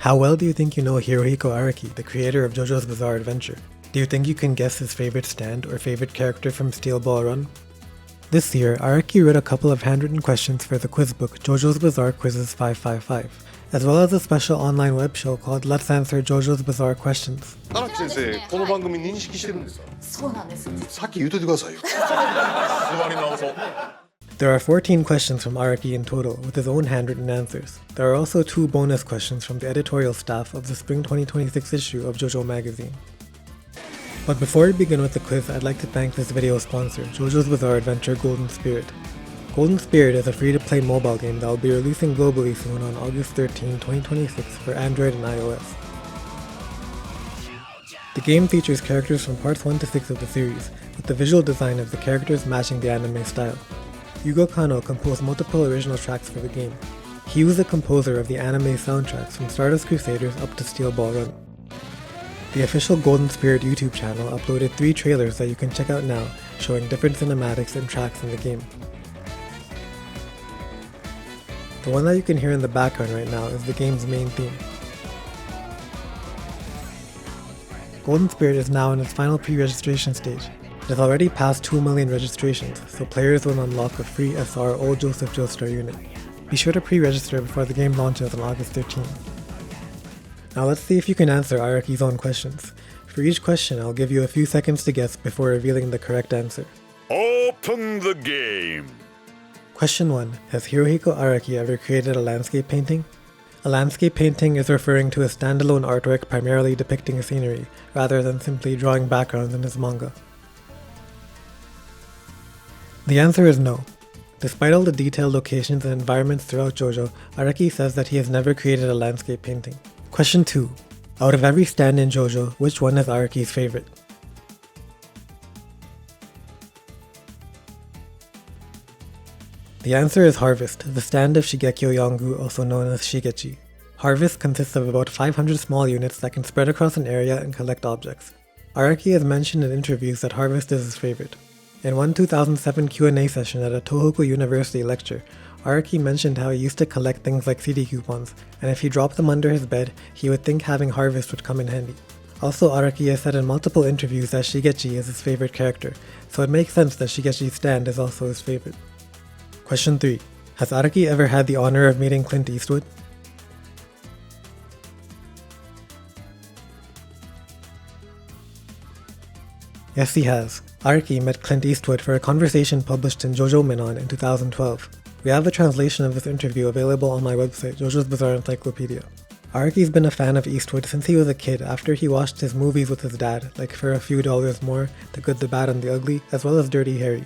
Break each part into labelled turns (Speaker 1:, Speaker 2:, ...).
Speaker 1: How well do you think you know Hirohiko Araki, the creator of JoJo's Bizarre Adventure? Do you think you can guess his favorite stand or favorite character from Steel Ball Run? This year, Araki wrote a couple of handwritten questions for the quiz book JoJo's Bizarre Quizzes 555, as well as a special online web show called Let's Answer JoJo's Bizarre Questions.
Speaker 2: 荒木先生、この番組認識してるんですか？
Speaker 3: そうなんです。
Speaker 2: さっき言うといてくださいよ。座り直そう。
Speaker 1: There are 14 questions from Araki in total, with his own handwritten answers. There are also 2 bonus questions from the editorial staff of the spring 2026 issue of JoJo magazine. But before we begin with the quiz, I'd like to thank this video's sponsor, JoJo's Bizarre Adventure Golden Spirit. Golden Spirit is a free-to-play mobile game that will be releasing globally soon on August 13, 2026 for Android and iOS. The game features characters from parts 1 to 6 of the series, with the visual design of the characters matching the anime style. Yugo Kanno composed multiple original tracks for the game. He was the composer of the anime soundtracks from Stardust Crusaders up to Steel Ball Run. The official Golden Spirit YouTube channel uploaded 3 trailers that you can check out now, showing different cinematics and tracks in the game. The one that you can hear in the background right now is the game's main theme. Golden Spirit is now in its final pre-registration stage. It has already passed 2 million registrations, so players will unlock a free SR Old Joseph Joestar unit. Be sure to pre-register before the game launches on August 13. Now let's see if you can answer Araki's own questions. For each question, I'll give you a few seconds to guess before revealing the correct answer.
Speaker 4: Open the game!
Speaker 1: Question 1. Has Hirohiko Araki ever created a landscape painting? A landscape painting is referring to a standalone artwork primarily depicting scenery, rather than simply drawing backgrounds in his manga. The answer is no. Despite all the detailed locations and environments throughout JoJo, Araki says that he has never created a landscape painting. Question 2. Out of every stand in JoJo, which one is Araki's favorite? The answer is Harvest, the stand of Shigekyo Yongu, also known as Shigechi. Harvest consists of about 500 small units that can spread across an area and collect objects. Araki has mentioned in interviews that Harvest is his favorite. In one 2007 Q&A session at a Tohoku University lecture, Araki mentioned how he used to collect things like CD coupons, and if he dropped them under his bed, he would think having Harvest would come in handy. Also, Araki has said in multiple interviews that Shigechi is his favorite character, so it makes sense that Shigechi's stand is also his favorite. Question 3. Has Araki ever had the honor of meeting Clint Eastwood? Yes, he has. Araki met Clint Eastwood for a conversation published in JoJo Minon in 2012. We have a translation of this interview available on my website, JoJo's Bizarre Encyclopedia. Araki's been a fan of Eastwood since he was a kid after he watched his movies with his dad, like For a Few Dollars More, The Good, the Bad, and the Ugly, as well as Dirty Harry.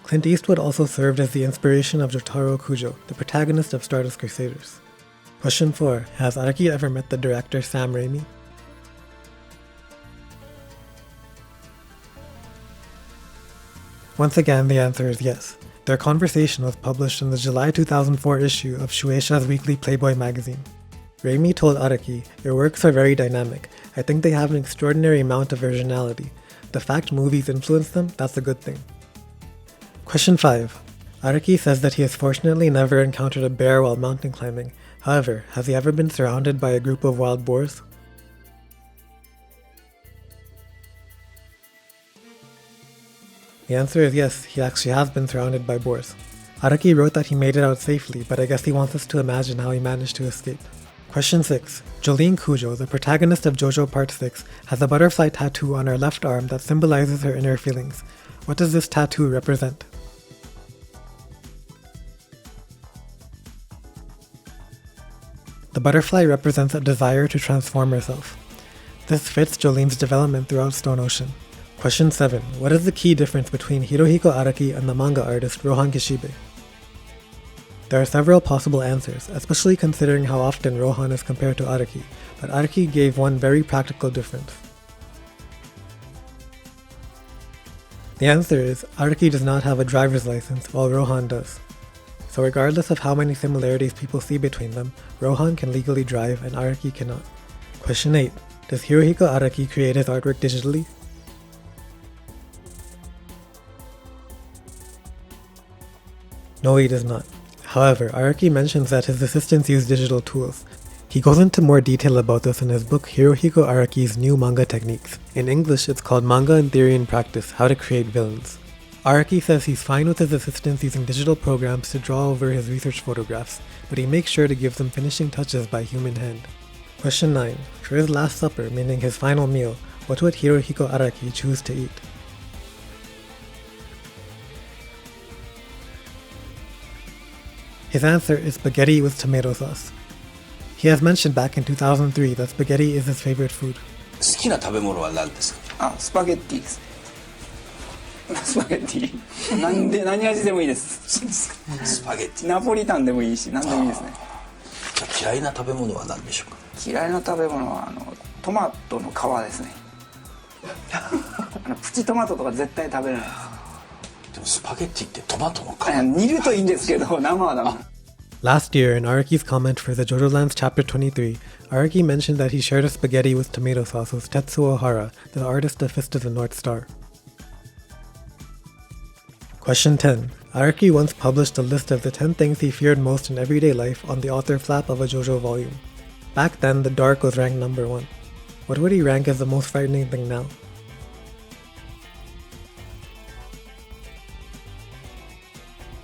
Speaker 1: Clint Eastwood also served as the inspiration of Jotaro Kujo, the protagonist of Stardust Crusaders. Question 4. Has Araki ever met the director Sam Raimi? Once again, the answer is yes. Their conversation was published in the July 2004 issue of Shueisha's weekly Playboy magazine. Raimi told Araki, "Your works are very dynamic. I think they have an extraordinary amount of originality. The fact movies influence them, that's a good thing." Question 5. Araki says that he has fortunately never encountered a bear while mountain climbing. However, has he ever been surrounded by a group of wild boars? The answer is yes, he actually has been surrounded by boars. Araki wrote that he made it out safely, but I guess he wants us to imagine how he managed to escape. Question 6. Jolyne Kujo, the protagonist of JoJo Part 6, has a butterfly tattoo on her left arm that symbolizes her inner feelings. What does this tattoo represent? The butterfly represents a desire to transform herself. This fits Jolyne's development throughout Stone Ocean. Question 7. What is the key difference between Hirohiko Araki and the manga artist Rohan Kishibe? There are several possible answers, especially considering how often Rohan is compared to Araki, but Araki gave one very practical difference. The answer is, Araki does not have a driver's license, while Rohan does. So regardless of how many similarities people see between them, Rohan can legally drive and Araki cannot. Question 8. Does Hirohiko Araki create his artwork digitally? No, he does not. However, Araki mentions that his assistants use digital tools. He goes into more detail about this in his book Hirohiko Araki's New Manga Techniques. In English, it's called Manga in Theory and Practice: How to Create Villains. Araki says he's fine with his assistants using digital programs to draw over his research photographs, but he makes sure to give them finishing touches by human hand. Question 9. For his last supper, meaning his final meal, what would Hirohiko Araki choose to eat? His answer is spaghetti with tomato sauce. He has mentioned back in 2003 that spaghetti is his favorite food.
Speaker 3: 好きな食べ物は何ですか？
Speaker 5: スパゲッティです。スパゲッティ。何味でもいいです。
Speaker 3: スパゲッティ。
Speaker 5: ナポリタンでもいいし、何でもいいですね。
Speaker 3: じゃあ嫌いな食べ物は何でしょうか？
Speaker 5: 嫌いな食べ物はトマトの皮ですね。プチトマトとか絶対食べれないです。
Speaker 3: でもスパゲッティってトマトの皮。
Speaker 5: 煮るといいんですけど、生はダメ。
Speaker 1: Last year, in Araki's comment for the JoJo Lands Chapter 23, Araki mentioned that he shared a spaghetti with tomato sauce with Tetsuo Hara, the artist of Fist of the North Star. Question 10. Araki once published a list of the 10 things he feared most in everyday life on the author flap of a JoJo volume. Back then, the dark was ranked number 1. What would he rank as the most frightening thing now?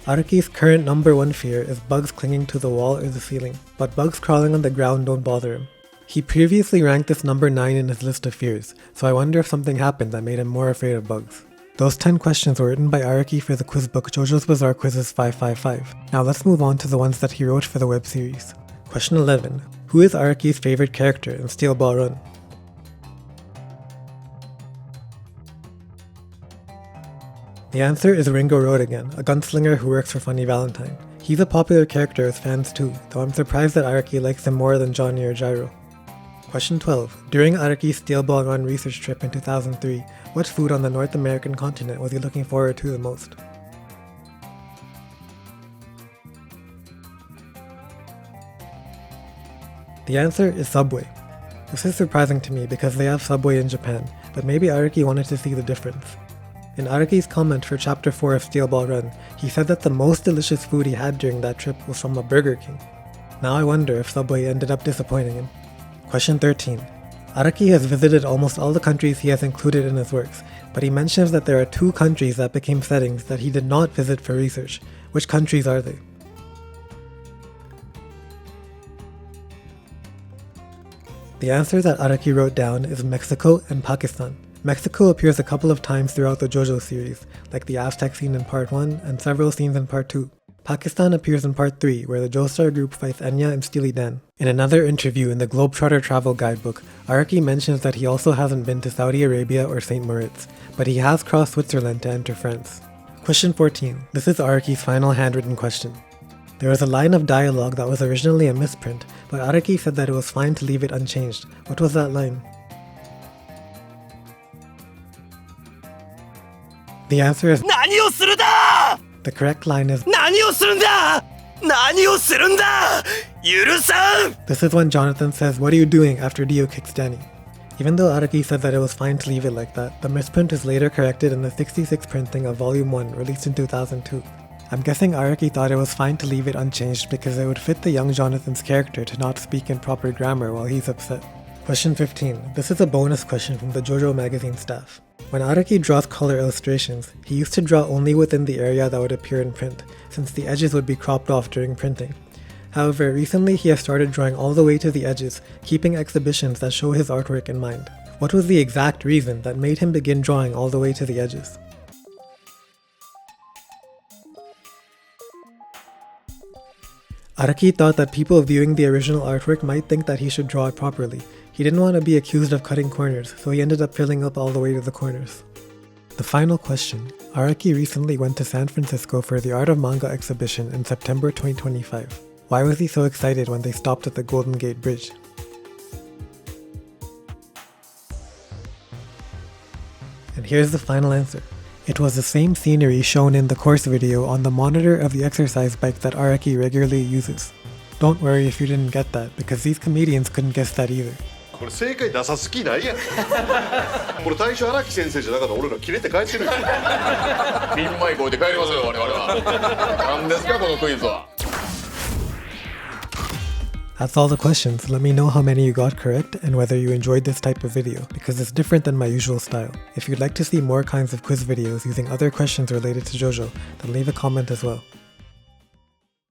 Speaker 1: Araki's current number 1 fear is bugs clinging to the wall or the ceiling, but bugs crawling on the ground don't bother him. He previously ranked this number 9 in his list of fears, so I wonder if something happened that made him more afraid of bugs. Those 10 questions were written by Araki for the quiz book JoJo's Bizarre Quizzes 555. Now let's move on to the ones that he wrote for the web series. Question 11. Who is Araki's favorite character in Steel Ball Run? The answer is Ringo Road again, a gunslinger who works for Funny Valentine. He's a popular character with fans too, though I'm surprised that Araki likes him more than Johnny or Gyro. Question 12. During Araki's Steel Ball Run research trip in 2003, what food on the North American continent was he looking forward to the most? The answer is Subway. This is surprising to me because they have Subway in Japan, but maybe Araki wanted to see the difference. In Araki's comment for Chapter 4 of Steel Ball Run, he said that the most delicious food he had during that trip was from a Burger King. Now I wonder if Subway ended up disappointing him. Question 13. Araki has visited almost all the countries he has included in his works, but he mentions that there are 2 countries that became settings that he did not visit for research. Which countries are they? The answer that Araki wrote down is Mexico and Pakistan. Mexico appears a couple of times throughout the JoJo series, like the Aztec scene in Part 1 and several scenes in Part 2. Pakistan appears in Part 3, where the Joestar group fights Enya and Steely Dan. In another interview in the Globetrotter Travel Guidebook, Araki mentions that he also hasn't been to Saudi Arabia or St. Moritz, but he has crossed Switzerland to enter France. Question 14. This is Araki's final handwritten question. There was a line of dialogue that was originally a misprint, but Araki said that it was fine to leave it unchanged. What was that line? The answer is
Speaker 3: 何をするんだ!
Speaker 1: The correct line is
Speaker 3: 何をするんだ! 何をするんだ! 許さん!
Speaker 1: This is when Jonathan says, "What are you doing?" after Dio kicks Danny. Even though Araki said that it was fine to leave it like that, the misprint is later corrected in the 66 printing of Volume 1 released in 2002. I'm guessing Araki thought it was fine to leave it unchanged because it would fit the young Jonathan's character to not speak in proper grammar while he's upset. Question 15. This is a bonus question from the JoJo magazine staff. When Araki draws color illustrations, he used to draw only within the area that would appear in print, since the edges would be cropped off during printing. However, recently he has started drawing all the way to the edges, keeping exhibitions that show his artwork in mind. What was the exact reason that made him begin drawing all the way to the edges? Araki thought that people viewing the original artwork might think that he should draw it properly. He didn't want to be accused of cutting corners, so he ended up filling up all the way to the corners. The final question. Araki recently went to San Francisco for the Art of Manga exhibition in September 2025. Why was he so excited when they stopped at the Golden Gate Bridge? And here's the final answer. It was the same scenery shown in the course video on the monitor of the exercise bike that Araki regularly uses. Don't worry if you didn't get that, because these comedians couldn't guess that either.
Speaker 2: これ正解出さす気ないやんこれ最初荒木先生じゃなかったら俺ら切れて帰ってるよピンマイク置いて帰りますよ我々は何ですかこのクイズは
Speaker 1: That's all the questions. Let me know how many you got correct and whether you enjoyed this type of video, because it's different than my usual style. If you'd like to see more kinds of quiz videos using other questions related to JoJo, then leave a comment as well.